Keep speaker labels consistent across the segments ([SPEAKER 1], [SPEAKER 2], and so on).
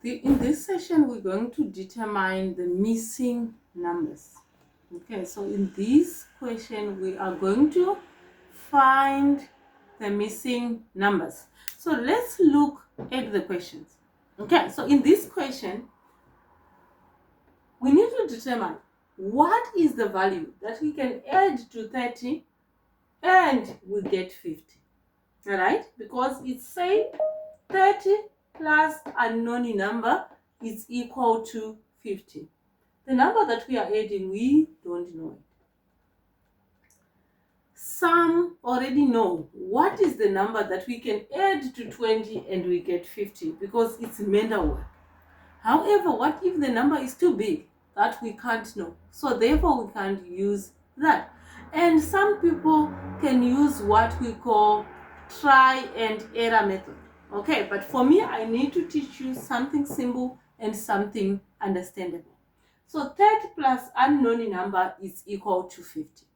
[SPEAKER 1] In this session, we're going to determine the missing numbers. Okay, so in this question, we are going to find the missing numbers. So let's look at the questions. Okay, so in this question, we need to determine what is the value that we can add to 30 and we get 50. All right, because it's saying 30 plus unknown number is equal to 50. The number that we are adding, we don't know it. Some already know what is the number that we can add to 20 and we get 50 because it's mental work. However, what if the number is too big that we can't know? So therefore we can't use that. And some people can use what we call try and error method. Okay, but for me, I need to teach you something simple and something understandable. So 30 plus unknown number is equal to 50.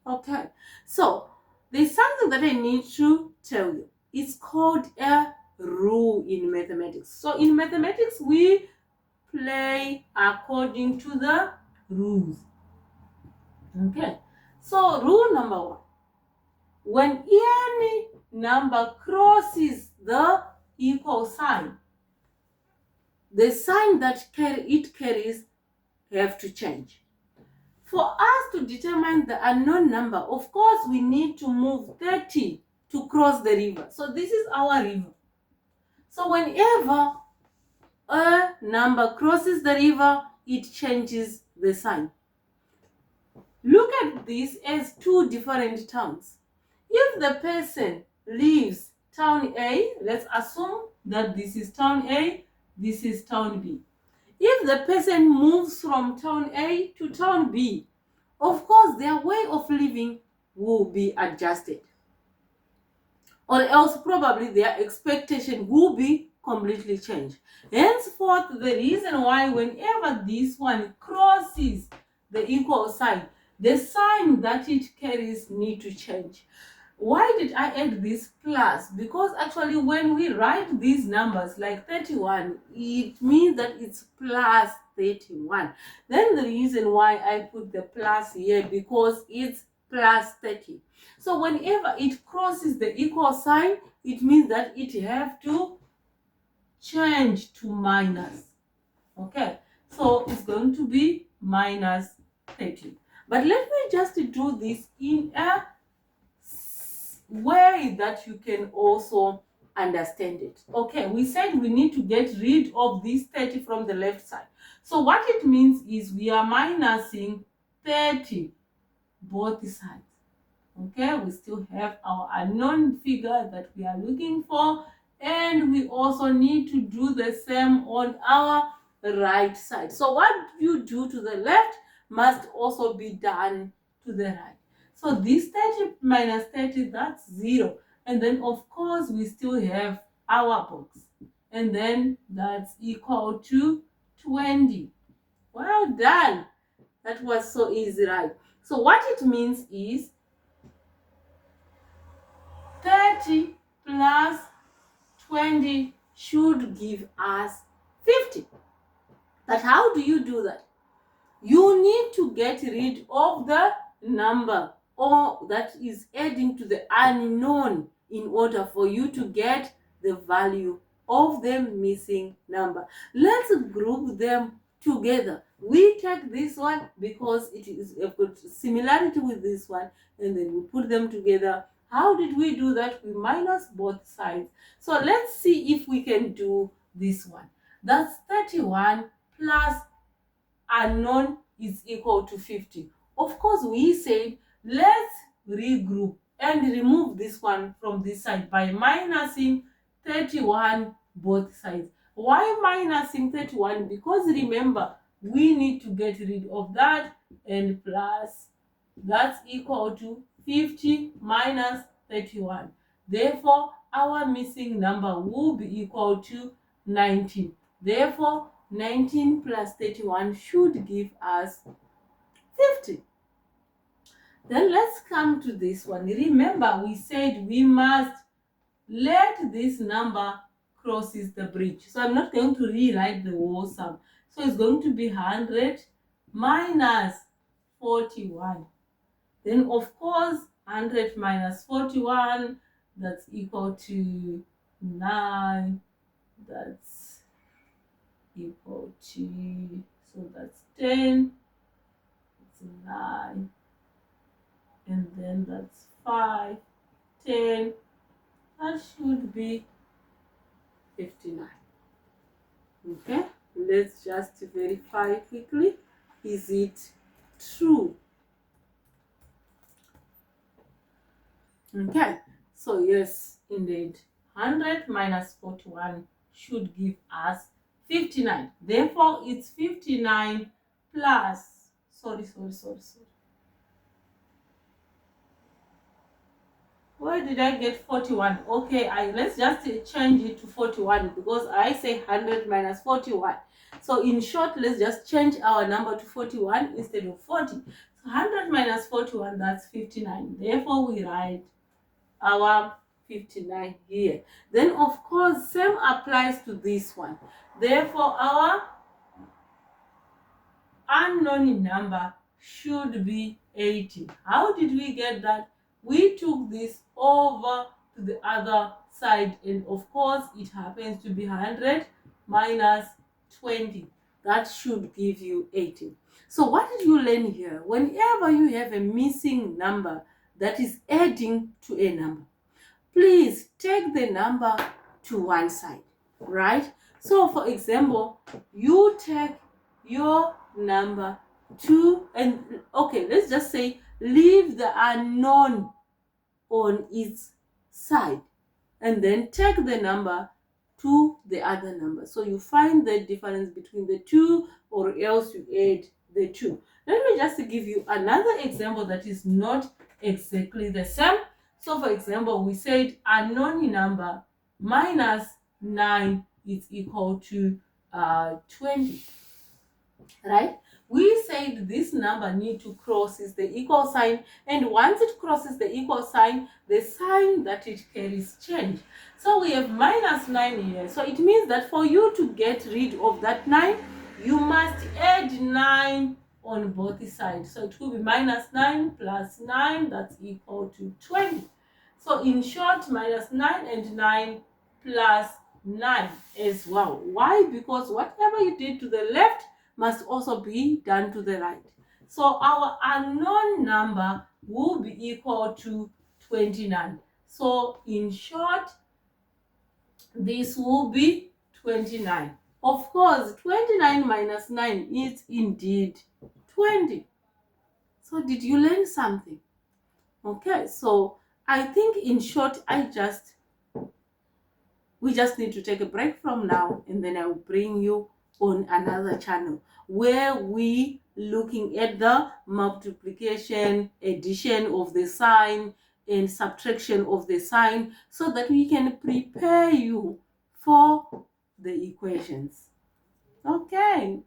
[SPEAKER 1] Okay, so there's something that I need to tell you. It's called a rule in mathematics. So in mathematics, we play according to the rules. Okay, so rule number one: when any number crosses the equal sign, the sign that it carries have to change. For us to determine the unknown number, of course, we need to move 30 to cross the river. So this is our river. So whenever a number crosses the river, it changes the sign. Look at this as two different towns. If the person leaves town A, let's assume that this is town A, this is town B. If the person moves from town A to town B, of course their way of living will be adjusted. Or else probably their expectation will be completely changed. Henceforth, the reason why whenever this one crosses the equal sign, the sign that it carries need to change. Why did I add this plus? Because actually when we write these numbers like 31, it means that it's plus 31. Then the reason why I put the plus here, because it's plus 30. So whenever it crosses the equal sign, it means that it have to change to minus. Okay, so it's going to be minus 30. But let me just do this in a way that you can also understand it. Okay, we said we need to get rid of this 30 from the left side. So what it means is we are minusing 30 both sides. Okay, we still have our unknown figure that we are looking for, and we also need to do the same on our right side. So what you do to the left must also be done to the right. So this 30 minus 30, that's 0. And then of course we still have our box. And then that's equal to 20. Well done. That was so easy, right? So what it means is 30 plus 20 should give us 50. But how do you do that? You need to get rid of the number or that is adding to the unknown in order for you to get the value of the missing number. Let's group them together. We take this one because it is a good similarity with this one, and then we put them together. How did we do that? We minus both sides. So let's see if we can do this one. That's 31 plus unknown is equal to 50. Of course, we said let's regroup and remove this one from this side by minusing 31 both sides. Why minusing 31? Because remember, we need to get rid of that, and plus that's equal to 50 minus 31. Therefore, our missing number will be equal to 19. Therefore, 19 plus 31 should give us 50. Then let's come to this one. Remember, we said we must let this number crosses the bridge. So I'm not going to rewrite the whole sum. So it's going to be 100 minus 41. Then of course 100 minus 41, that's equal to 9. That's equal to, so that's 10. It's 9. And then that's 5, 10. That should be 59. Okay, let's just verify quickly. Is it true? Okay, so yes, indeed, 100 minus 41 should give us 59. Therefore, it's 59 plus, sorry. Where did I get 41? Okay, let's just change it to 41 because I say 100 minus 41. So in short, let's just change our number to 41 instead of 40. So 100 minus 41, that's 59. Therefore, we write our 59 here. Then of course, same applies to this one. Therefore, our unknown number should be 80. How did we get that? We took this over to the other side, and of course it happens to be 100 minus 20. That should give you 80. So what did you learn here? Whenever you have a missing number that is adding to a number, please take the number to one side, right? So for example, you take your number 2 and okay, let's just say leave the unknown on its side and then take the number to the other number. So you find the difference between the two, or else you add the two. Let me just give you another example that is not exactly the same. So for example, we said unknown number minus 9 is equal to 20, right? We said this number need to crosses the equal sign, and once it crosses the equal sign, the sign that it carries change. So we have minus 9 here. So it means that for you to get rid of that 9, you must add 9 on both sides. So it will be minus 9 plus 9, that's equal to 20. So in short, minus 9 and 9 plus 9 as well. Why? Because whatever you did to the left must also be done to the right. So our unknown number will be equal to 29. So in short, this will be 29. Of course, 29 minus 9 is indeed 20. So did you learn something? Okay, so I think in short, we just need to take a break from now, and then I will bring you on another channel where we looking at the multiplication, addition of the sign, and subtraction of the sign, so that we can prepare you for the equations. Okay.